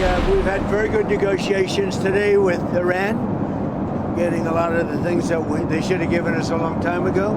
we've had very good negotiations today with Iran, getting a lot of the things that they should have given us a long time ago.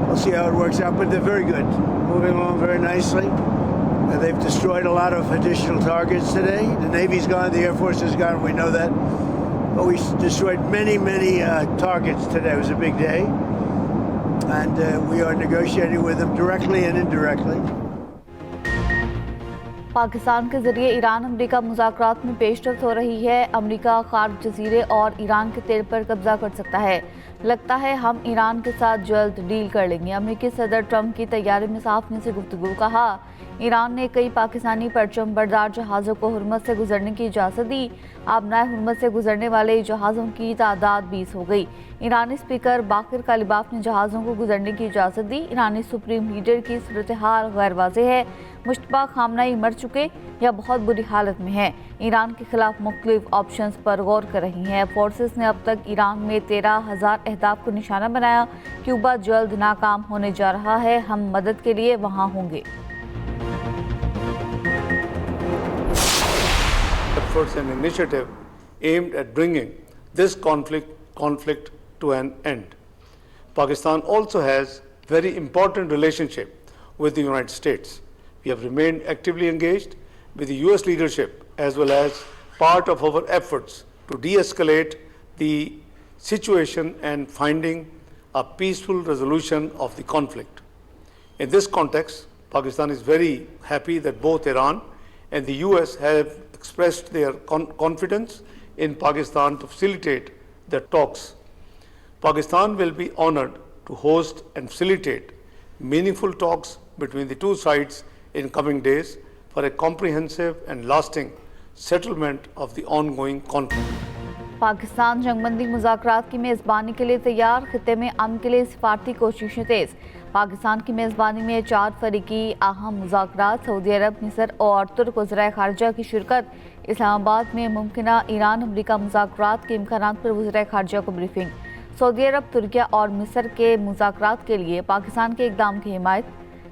We'll see how it works out, but they're very good, moving along very nicely. They've destroyed a lot of additional targets today. The Navy's gone, the Air Force is gone, we know that. But we destroyed many targets today. It was a big day. And we are negotiating with them directly and indirectly. Pakistan के जरिए Iran America मुज़ाकरात में पेशरफ्त हो रही है। America खार्क जजीरे और Iran के तेल पर कब्जा कर सकता है। लगता है हम ईरान के साथ जल्द डील कर लेंगे। अमेरिकी सदर ट्रंप की तैयारी में सहाफ़ियों से गुफ्तगू। कहा ईरान ने कई पाकिस्तानी परचम बरदार जहाज़ों को हुर्मज़ से गुजरने की इजाज़त दी। आबनाए हुर्मज़ से गुजरने वाले जहाज़ों की तादाद 20 हो गई। ईरानी स्पीकर बाकिर कालिबाफ ने जहाज़ों को गुजरने की इजाज़त दी। ईरानी सुप्रीम लीडर की सूरत हाल गैर वाज़ेह है। मुश्तबा खामनाई मर चुके या बहुत बुरी हालत में हैं। ईरान के खिलाफ मुख्तलिफ ऑप्शंस पर गौर कर रही हैं। फोर्सेस ने अब तक ईरान में 13,000 अहदाफ को निशाना बनाया। क्यूबा जल्द नाकाम होने जा रहा है। हम मदद के लिए वहाँ होंगे। Efforts and initiative aimed at bringing this conflict to an end. Pakistan also has very important relationship with the United States. We have remained actively engaged with the US leadership as well as part of our efforts to de-escalate the situation and finding a peaceful resolution of the conflict. In this context, Pakistan is very happy that both Iran and the US have expressed their confidence in Pakistan to facilitate the talks. Pakistan will be honored to host and facilitate meaningful talks between the two sides in coming days for a comprehensive and lasting settlement of the ongoing conflict. Pakistan जंगबंदी मुज़ाकरात की मेज़बानी के लिए तैयार। खित्ते में अमन के लिए सिफारती कोशिशें तेज़। पाकिस्तान की मेज़बानी में 4 फरीकी अहम मुज़ाकरात, सऊदी अरब, मिस्र और तुर्क वज़राए ख़ारजा की शिरकत। इस्लामाबाद में मुमकिना ईरान अमरीका मुज़ाकरात के इम्कानात पर वज़राए ख़ारजा को ब्रीफिंग। सऊदी अरब, तुर्किया और मिस्र के मुज़ाकरात के लिए पाकिस्तान के इक़दाम की हिमायत।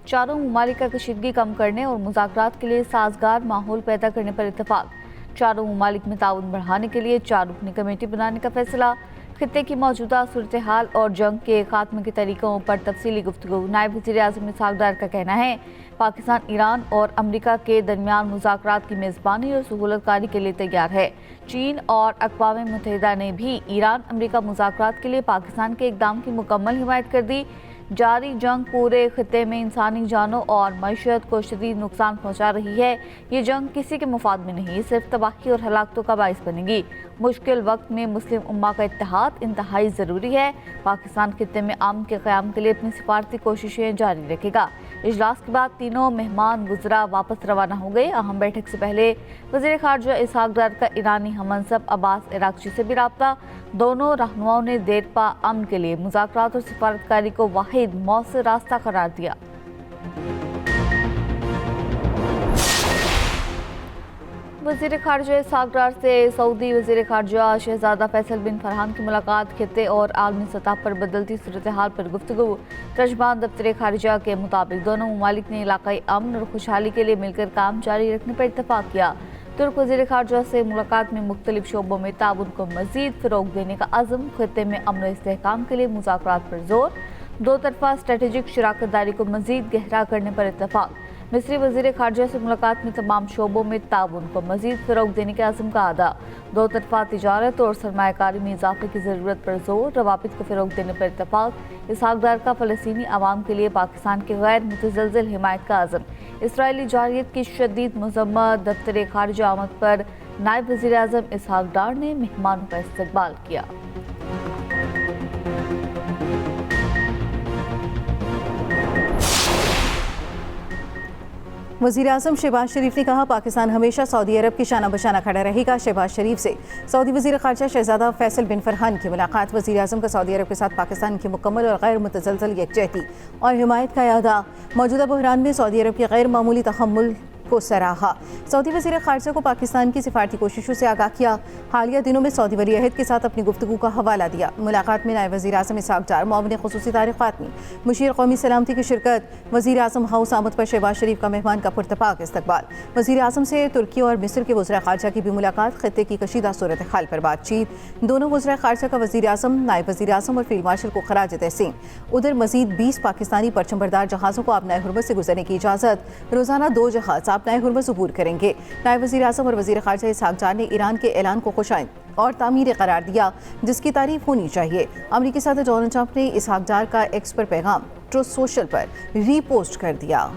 चारों ममालिक का कशीदगी कम करने और मुज़ाकरात के लिए साजगार माहौल पैदा करने पर इत्तफ़ाक़। चारों ममालिक में ताउन बढ़ाने के लिए 4 रुकनी कमेटी बनाने का फैसला। खित्ते की मौजूदा सूरत हाल और जंग के खात्मे के तरीक़ों पर तफसीली गुफ्तगू। नायब वज़ीर आज़म इसहाक़ डार का कहना है पाकिस्तान ईरान और अमरीका के दरमियान मुज़ाकरात की मेज़बानी और सहूलतकारी के लिए तैयार है। चीन और अक़वाम मुत्तहिदा ने भी ईरान अमरीका मुज़ाकरात के लिए पाकिस्तान के इक़दाम की मुकम्मल हिमायत कर दी। जारी जंग पूरे खित्ते में इंसानी जानों और मईशत को शदीद नुकसान पहुँचा रही है। ये जंग किसी के मुफाद में नहीं, सिर्फ तबाही और हलाकतों का बाइस बनेगी। मुश्किल वक्त में मुस्लिम उम्मा का इत्तेहाद इंतहाई ज़रूरी है। पाकिस्तान खित्ते में अमन के क़याम के लिए अपनी सिफारती कोशिशें जारी रखेगा। इजलास के बाद तीनों मेहमान वज़रा वापस रवाना हो गए। अहम बैठक से पहले वज़ीर ख़ारजा इसहाक़ डार का ईरानी हममनसब अब्बास इराक़ची से भी रब्ता। दोनों रहनुमाओं ने देरपा अमन के लिए मुज़ाकरात और सिफारतकारी को वाहिद मौसर रास्ता करार दिया। वज़ीर ख़ारजा इसहाक़ डार से सऊदी वज़ीर ख़ारजा शहज़ादा फैसल बिन फरहान की मुलाकात। खित्ते और आलमी सतह पर बदलती सूरत हाल पर गुफ्तगू। तर्जमान दफ्तर ख़ारजा के मुताबिक दोनों ममालिक ने इलाक़ाई अमन और खुशहाली के लिए मिलकर काम जारी रखने पर इत्तफ़ाक़ किया। तुर्क वज़ीर ख़ारजा से मुलाकात में मुख्तलिफ शोबों में ताउन को मज़ीद फ़रोग़ देने का अज़्म। खित्ते में अमन और इस्तेहकाम के लिए मुज़ाकरात पर ज़ोर। दो तरफ़ा स्ट्रेटेजिक शराकत दारी को मज़ीद गहरा करने पर इत्तफ़ाक़। मिस्री वज़ीर ख़ारजा से मुलाकात में तमाम शोबों में ताउन को मज़ीद फ़रोग़ देने के अज़्म का अदा। दो तरफ़ा तिजारत और सरमायाकारी में इजाफ़े की ज़रूरत पर ज़ोर। रवाबित को फ़रोग़ देने पर इत्तफ़ाक़। इसहाक़ डार का फ़लस्तीनी अवाम के लिए पाकिस्तान की गैर मुतज़लज़ल हिमायत का अज़्म। इसराइली जारियत की शदीद मज़म्मत। दफ्तर ख़ारजा आमद पर नायब वज़ीर आज़म इसहाक़ डार ने मेहमानों का इस्तक़बाल किया। वज़ीर-ए-आज़म शहबाज शरीफ ने कहा पाकिस्तान हमेशा सऊदी अरब की शाना बशाना खड़ा रहेगा। शहबाज शरीफ से सऊदी वज़ीर ख़ारजा शहज़ादा फैसल बिन फरहान की मुलाकात। वज़ीर-ए-आज़म का सऊदी अरब के साथ पाकिस्तान की मुकम्मल और गैर मुतज़लज़ल यकजहती और हिमायत का इरादा। मौजूदा बहरान में सऊदी अरब की गैर मामूली तहम्मुल को सराहा। सऊदी वज़ीर ख़ारजा को पाकिस्तान की सिफारती कोशिशों से आगाह किया। हालिया दिनों में सऊदी वली अहद के साथ अपनी गुफ्तगू का हवाला दिया। मुलाकात में नायब वज़ीर आज़म इसहाक़ डार, मुआविन ख़ुसूसी तारिक़ ख़ातमी, मुशीर क़ौमी सलामती की शिरकत, वज़ीर आज़म हाउस आमद पर शहबाज शरीफ का मेहमान का पुरतपाक इस्तकबाल। वज़ीर आज़म से तुर्की और मिस्र के वज़ीर ख़ारजा की भी मुलाकात, ख़ित्ते की कशीदा सूरत हाल पर बातचीत। दोनों वज़ीर ख़ारजा का वज़ीर आज़म, नायब वज़ीर आज़म और फील्ड मार्शल को खराज तहसीन। उधर मज़ीद 20 पाकिस्तानी परचमबरदार जहाज़ों को आबनाए हुर्मुज़ से गुजरने की इजाज़त। रोज़ाना 2 जहाज़ आबनाए हुर्मुज़ अबूर करेंगे। नायब वज़ीर आज़म और वज़ीर ख़ारजा इसहाक़ डार ने ईरान के ऐलान को खुशाइंद और तामीर करार दिया, जिसकी तारीफ होनी चाहिए। अमरीकी सदर डोनाल्ड ट्रंप ने इसहाक़ डार का एक्स पर पैगाम ट्रुथ सोशल पर रीपोस्ट कर दिया।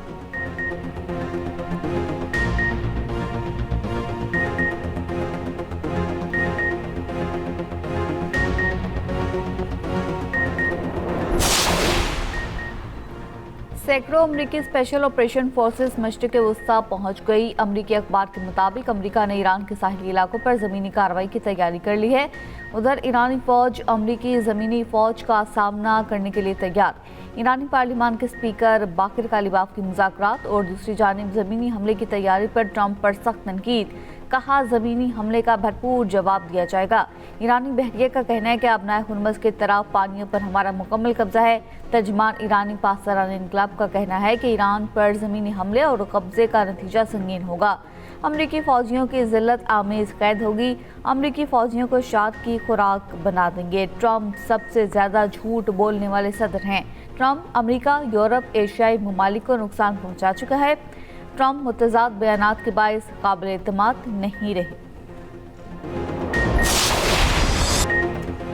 सैकड़ों अमरीकी स्पेशल ऑपरेशन फोर्सेस मशरिक़ वस्ता पहुंच गई। अमरीकी अखबार के मुताबिक अमरीका ने ईरान के साहिली इलाकों पर ज़मीनी कार्रवाई की तैयारी कर ली है। उधर ईरानी फ़ौज अमरीकी ज़मीनी फ़ौज का सामना करने के लिए तैयार। ईरानी पार्लिमान के स्पीकर बाकिर कालिबाफ की मुज़ाकरात और दूसरी जानिब ज़मीनी हमले की तैयारी पर ट्रंप पर सख्त तनकीद। कहा, ज़मीनी हमले का भरपूर जवाब दिया जाएगा। ईरानी बहरिया का कहना है कि आबनाए हुर्मुज़ के तरफ पानियों पर हमारा मुकम्मल कब्जा है। तर्जमान ईरानी पासदारान इनकलाब का कहना है कि ईरान पर ज़मीनी हमले और कब्जे का नतीजा संगीन होगा। अमरीकी फ़ौजियों की ज़िल्लत आमेज़ कैद होगी। अमरीकी फ़ौजियों को शाद की खुराक बना देंगे। ट्रंप सबसे ज़्यादा झूठ बोलने वाले सदर हैं। ट्रंप अमरीका, यूरोप, एशियाई ममालिक को नुकसान पहुँचा चुका है। ट्रंप मुतज़ाद बयानात के बायस काबिल एतमाद नहीं रहे।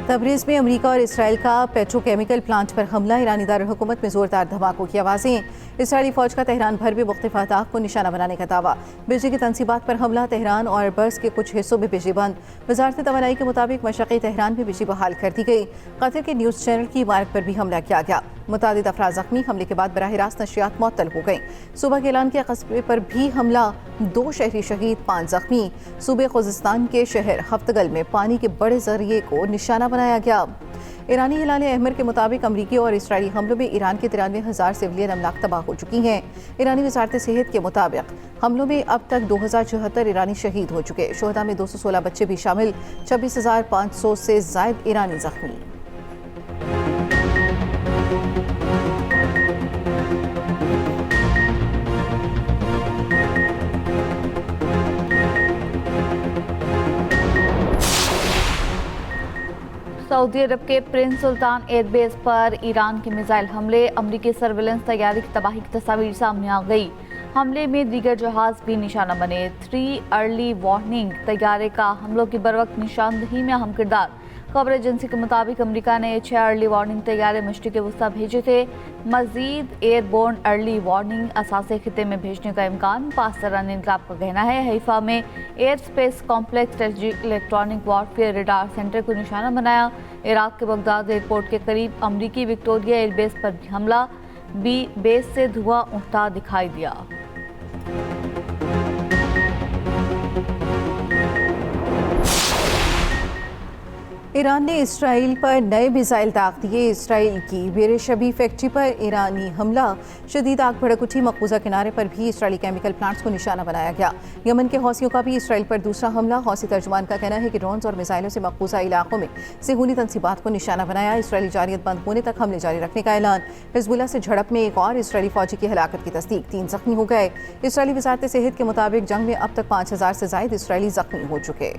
तबरीज़ में अमेरिका और इसराइल का पेट्रोकेमिकल प्लांट पर हमला। ईरानी दारुल हुकूमत में ज़ोरदार धमाकों की आवाज़ें। इसराइली फ़ौज का तेहरान भर में मुख्तलिफ अहदाफ को निशाना बनाने का दावा। बिजली की तनसीबात पर हमला। तेहरान और बर्स के कुछ हिस्सों में बिजली बंद। वज़ारत तवानाई के मुताबिक मशरक़ी तेहरान में बिजली बहाल कर दी गई। कतर के न्यूज़ चैनल की इमारत पर भी हमला किया गया। मुतादिद अफराद ज़ख्मी। हमले के बाद बराह रास्त नशियात मुअत्तल हो गई। सुबह के ऐलान के कस्बे पर भी हमला। 2 शहरी शहीद, 5 ज़ख्मी। सूबे खुज़िस्तान के शहर हफ्तगल में पानी के बड़े ज़रिए को निशाना बनाया गया। ईरानी हिलाल अहमर के मुताबिक अमरीकी और इसराइली हमलों में ईरान के 93,000 सिविलियन अमलाक तबाह हो चुकी हैं। ईरानी वज़ारत सेहत के मुताबिक हमलों में अब तक 2074 ईरानी शहीद हो चुके। शोहदा में 216 बच्चे भी शामिल। 26,500 से ज़ायद ईरानी ज़ख्मी। सऊदी अरब के प्रिंस सुल्तान एयरबेस पर ईरान के मिसाइल हमले। अमरीकी सर्विलेंस तैयारी की तबाही की तस्वीर सामने आ गई। हमले में दीगर जहाज भी निशाना बने। 3 अर्ली वार्निंग तैयारे का हमलों की बरवक्त निशानदही में अहम किरदार। खबर एजेंसी के मुताबिक अमेरिका ने 6 अर्ली वार्निंग तैयारे मशरिक़ वस्ता भेजे थे। मजीद एयरबोर्न अर्ली वार्निंग असासे खिते में भेजने का इम्कान। पासदारान इनकलाब का कहना है हैफा में air space complex strategic electronic warfare radar centre को निशाना बनाया। इराक के बगदाद एयरपोर्ट के करीब अमरीकी विक्टोरिया एयरबेस पर भी हमला। बेस से धुआं उठता दिखाई दिया। ईरान ने इसराइल पर नए मिसाइल दाग दिए। इसराइल की बेरेशबी फैक्ट्री पर ईरानी हमला। शदीद आग भड़क उठी। मकबूजा किनारे पर भी इसराइली केमिकल प्लांट्स को निशाना बनाया गया। यमन के हौसियों का भी इसराइल पर दूसरा हमला। हौसी तर्जुमान का कहना है कि ड्रोन्स और मिसाइलों से मकबूजा इलाकों में सेहूनी तनसीबात को निशाना बनाया। इसराइली जारियत बंद होने तक हमले जारी रखने का ऐलान। हिजबुल्लाह से झड़प में एक और इसराइली फौजी की हलाकत की तस्दीक। 3 जख्मी हो गए। इसराइली वज़ारत सेहत के मुताबिक जंग में अब तक 5,000 से ज़ायद इसराइली जख्मी हो चुके।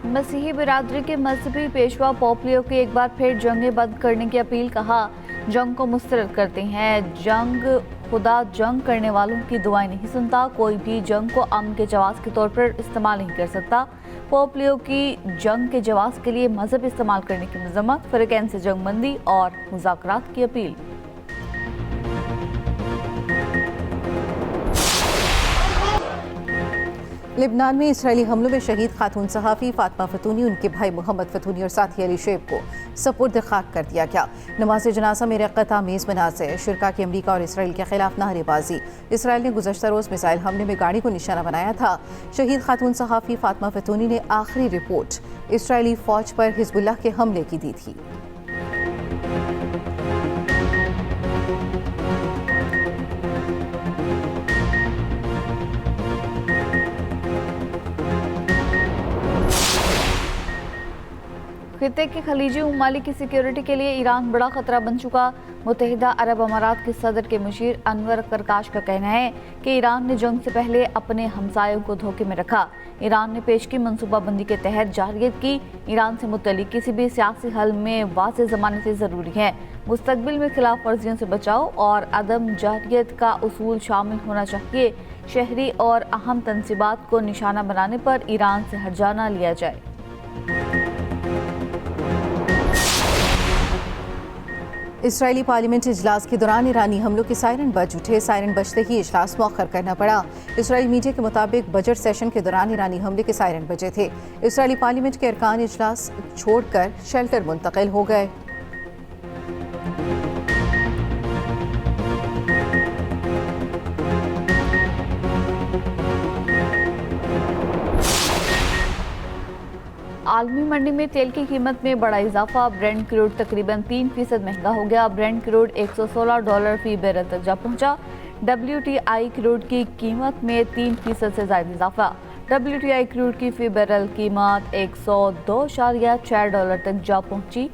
मसीही बिरादरी के मजहबी पेशवा पोप लियो की एक बार फिर जंगें बंद करने की अपील। कहा, जंग को मुस्तरद करते हैं। खुदा जंग करने वालों की दुआएं नहीं सुनता। कोई भी जंग को अमन के जवाब के तौर पर इस्तेमाल नहीं कर सकता। पोप लियो की जंग के जवाब के लिए मजहब इस्तेमाल करने की मजम्मत। फ़रक़ैन से जंगबंदी और मुज़ाकरात की अपील। लेबनान में इसराइली हमलों में शहीद खातून सहाफ़ी फातिमा फतूनी, उनके भाई मोहम्मद फतूनी और साथी अली शेब को सपुर्द खाक कर दिया गया। नमाज जनाजा में रक़त आमेज़ मनाज़िर, शुरका की अमरीका और इसराइल के खिलाफ नारेबाजी। इसराइल ने गुज़श्ता रोज़ मिसाइल हमले में गाड़ी को निशाना बनाया था। शहीद खातून सहाफ़ी फातिमा फतूनी ने आखिरी रिपोर्ट इसराइली फ़ौज पर हिज़्बुल्लाह के हमले की दी थी। खित्ते के खलीजी ममालिक की सिक्योरिटी के लिए ईरान बड़ा खतरा बन चुका। मुत्तहिदा अरब अमारात के सदर के मुशीर अनवर करकाश का कहना है कि ईरान ने जंग से पहले अपने हमसायों को धोखे में रखा। ईरान ने पेश की मनसूबाबंदी के तहत जारियत की। ईरान से मुतल्लिक किसी भी सियासी हल में वाज़ेह ज़मानतें ज़रूरी हैं। मुस्तकबिल में खिलाफ वर्जियों से बचाव और अदम जारियत का उसूल शामिल होना चाहिए। शहरी और अहम तनसीबात को निशाना बनाने पर ईरान से हर्जाना लिया जाए। इसराइली पार्लियामेंट इजलास के दौरान ईरानी हमलों के सायरन बज उठे। सायरन बजते ही इजलास मौखर करना पड़ा। इसराइली मीडिया के मुताबिक बजट सेशन के दौरान ईरानी हमले के सायरन बजे थे। इसराइली पार्लियामेंट के अरकान इजलास छोड़कर शेल्टर मुंतकिल हो गए। आलमी मंडी में तेल की कीमत में बड़ा इजाफा। ब्रेंट क्रूड तकरीबन 3% महंगा हो गया। ब्रेंट क्रूड $116 फी बैरल तक जा पहुंचा। WTI क्रूड की कीमत में 3% से ज्यादा इजाफा। WTI क्रूड की फी बैरल कीमत $102.6 तक जा पहुंची।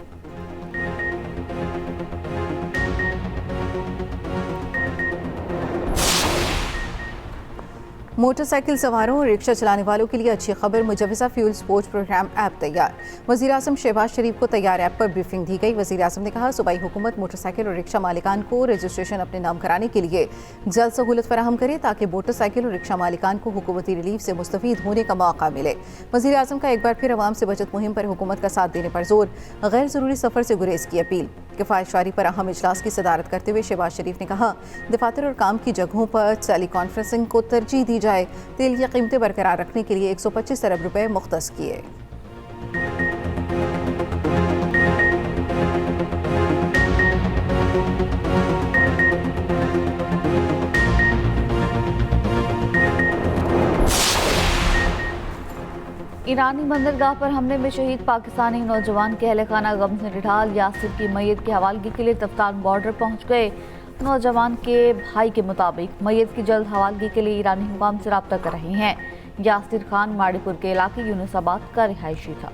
मोटरसाइकिल सवारों और रिक्शा चलाने वालों के लिए अच्छी खबर, मुजवजा फ्यूल स्पोर्ट्स प्रोग्राम ऐप तैयार। वज़ीर आज़म शहबाज शरीफ को तैयार ऐप पर ब्रीफिंग दी गई। वज़ीर आज़म ने कहा, सूबाई हुकूमत मोटरसाइकिल और रिक्शा मालिकान को रजिस्ट्रेशन अपने नाम कराने के लिए जल्द सहूलत फराहम करे ताकि मोटरसाइकिल और रिक्शा मालिकान को हुकूमती रिलीफ से मुस्तफ़ीद होने का मौका मिले। वज़ीर आज़म का एक बार फिर अवाम से बचत मुहिम पर हुकूमत का साथ देने पर जोर। गैर ज़रूरी सफ़र से गुरेज की अपील। किफ़ायतशारी पर अहम इजलास की सदारत करते हुए शहबाज शरीफ ने कहा, दफातर और काम की जगहों पर टेली कॉन्फ्रेंसिंग को तरजीह दी जाए। तेल की कीमतें बरकरार रखने के लिए 125 अरब रुपए मुख्तस किए। ईरानी बंदरगाह पर हमले में शहीद पाकिस्तानी नौजवान के अहले खाना गम से निढाल। यासिर की मैयत की हवालगी के लिए तफ्तान बॉर्डर पहुंच गए। नौजवान के भाई के मुताबिक मैयत की जल्द हवालगी के लिए ईरानी हुकाम से रब्ता कर रहे हैं। यासिर खान माड़ीपुर के इलाके यूनुसाबाद का रिहायशी था।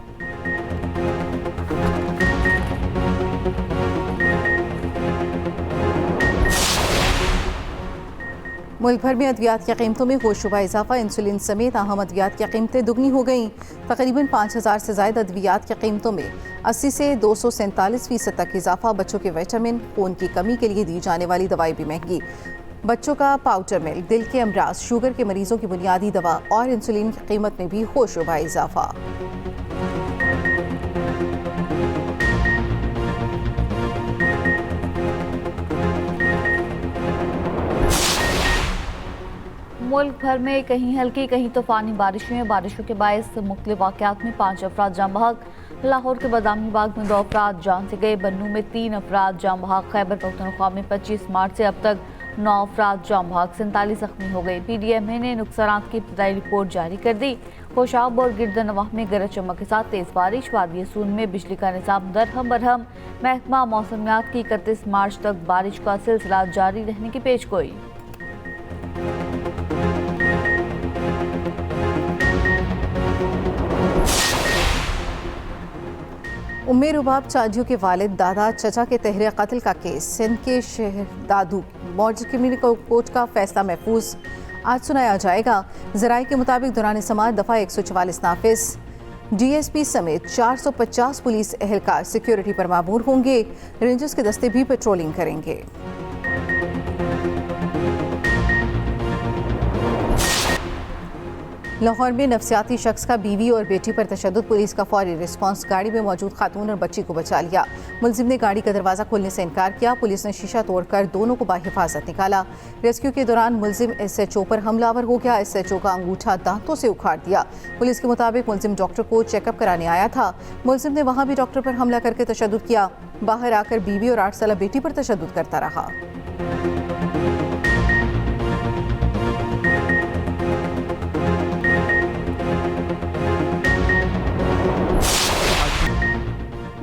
मुल्क भर में अद्वियात की कीमतों में होशरुबा इजाफा। इंसुलिन समेत अहम अद्वियात की कीमतें दुगनी हो गईं। तकरीबन 5000 से ज़ायद अद्वियात की कीमतों में 80 से 247% तक इजाफा। बच्चों के विटामिन, खून की कमी के लिए दी जाने वाली दवाई भी महंगी। बच्चों का पाउडर मिल्क, दिल के अमराज, शुगर के मरीजों की बुनियादी दवा और इंसुलिन की कीमत में भी होशरुबा इजाफा। मुल्क भर में कहीं हल्की कहीं तूफानी बारिशों के बायस मुख्तलिफ वाक़यात में 5 अफराद जाँ बहक। लाहौर के बदामी बाग में 2 अफराद जान से गए। बन्नू में 3 अफराद जाँ बहक। खैबर पख्तूनख्वा में 25 मार्च से अब तक 9 अफराद जाँ बहक, 47 जख्मी हो गए। PDMA ने नुकसानात की इब्तदाई रिपोर्ट जारी कर दी। खोशाब और गिरदनवाह में गरज चमक के साथ तेज़ बारिश। वादी सून में बिजली का निज़ाम दरहम बरहम। महकमा मौसमियात की 31 मार्च तक बारिश का सिलसिला जारी रहने की पेशगोई। उम्मे रुबाब चाजियों के वालिद दादा चचा के तहरीर कत्ल का केस। सिंध के शहदादू मौजूद कोर्ट का फैसला महफूज आज सुनाया जाएगा। ज़राए के मुताबिक दौरान समाअत दफ़ा 144 नाफिज। DSP समेत 450 पुलिस एहलकार सिक्योरिटी पर मामूर होंगे। रेंजर्स के दस्ते भी पेट्रोलिंग करेंगे। लाहौर में नफसियाती शख्स का बीवी और बेटी पर तशद्दुद, पुलिस का फौरी रिस्पांस, गाड़ी में मौजूद खातून और बच्ची को बचा लिया। मुलजिम ने गाड़ी का दरवाज़ा खोलने से इनकार किया। पुलिस ने शीशा तोड़कर दोनों को बाहिफाजत निकाला। रेस्क्यू के दौरान मुलजिम SHO पर हमलावर हो गया। SHO का अंगूठा दांतों से उखाड़ दिया। पुलिस के मुताबिक मुलजिम डॉक्टर को चेकअप कराने आया था। मुलजिम ने वहाँ भी डॉक्टर पर हमला करके तशद्दुद किया। बाहर आकर बीवी और 8 साला बेटी पर तशद्दुद करता रहा।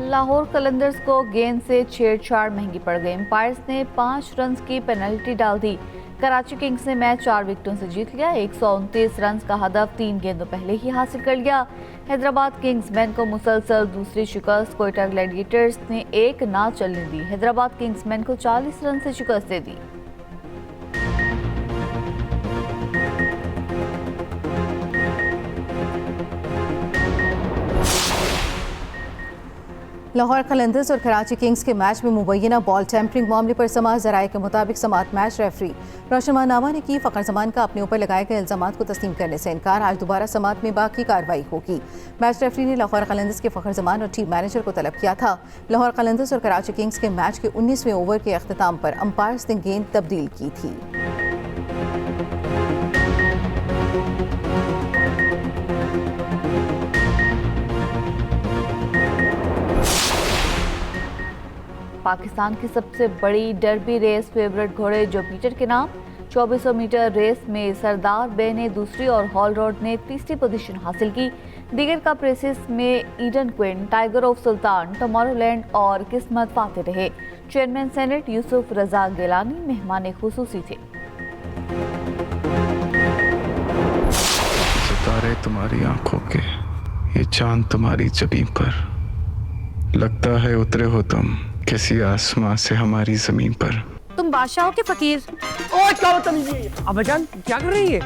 लाहौर कलंदर्स को गेंद से छेड़छाड़ महंगी पड़ गई। एम्पायर्स ने 5 रन की पेनल्टी डाल दी। कराची किंग्स ने मैच 4 विकेटों से जीत लिया। 129 रन का हदफ 3 गेंदों पहले ही हासिल कर लिया। हैदराबाद किंग्समैन को मुसलसल दूसरी शिकस्त। कोयटा ग्लैडिएटर्स ने एक ना चलने दी। हैदराबाद किंग्समैन को 40 रन से शिकस्त दे दी। लाहौर कलंदर्स और कराची किंग्स के मैच में मुबैना बॉल टेम्परिंग मामले पर समाअत ज़राए के मुताबिक समाअत मैच रेफरी रोशन मानामा ने की फ़खर जमान का अपने ऊपर लगाए गए इल्ज़ामात को तस्लीम करने से इनकार। आज दोबारा समाअत में बाकी कार्रवाई होगी। मैच रेफरी ने लाहौर कलंदर्स के फ़खर जमान और टीम मैनेजर को तलब किया था। लाहौर कलंदर्स और कराची किंग्स के मैच के 19वें ओवर के अख्ताम पर अंपायर्स ने गेंद तब्दील की थी। पाकिस्तान की सबसे बड़ी डर्बी रेस फेवरेट घोड़े जुपिटर के नाम 2400 मीटर रेस में सरदार बे ने दूसरी और हॉल रोड ने तीसरी पोजीशन हासिल की। दीगर कप रेसेस में Eden queen, tiger of sultan, टमारोलैंड और किस्मत फाते रहे। चेयरमैन सेनेट यूसुफ रजा गिलानी मेहमान खुसूसी थे। सितारे तुम्हारी आंखों के, ये चांद तुम्हारी जबीं पर, लगता है उतरे हो तुम किसी आसमां से हमारी जमीन पर। तुम बादशाहों के फकीर। ओ क्या बदतमीजी! अब्बाजान क्या कर रही है?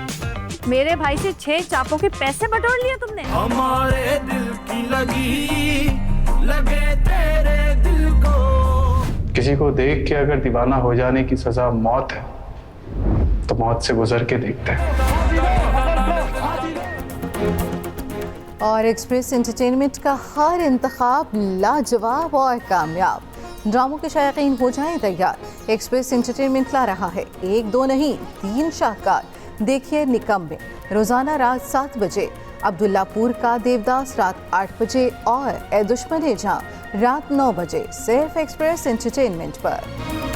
मेरे भाई से 6 चापों के पैसे बटोर लिए तुमने। हमारे दिल की लगे तेरे दिल को। किसी को देख के अगर दीवाना हो जाने की सजा मौत है तो मौत से गुजर के देखते हैं। और एक्सप्रेस एंटरटेनमेंट का हर इंतखाब लाजवाब और कामयाब। ड्रामों के शायकीन हो जाएं तैयार। एक्सप्रेस एंटरटेनमेंट ला रहा है 1 2 नहीं 3 शाहकार। देखिए निकम्मे रोजाना रात 7 बजे, अब्दुल्लापुर का देवदास रात 8 बजे और ए दुश्मन जहां रात 9 बजे, सिर्फ एक्सप्रेस एंटरटेनमेंट पर।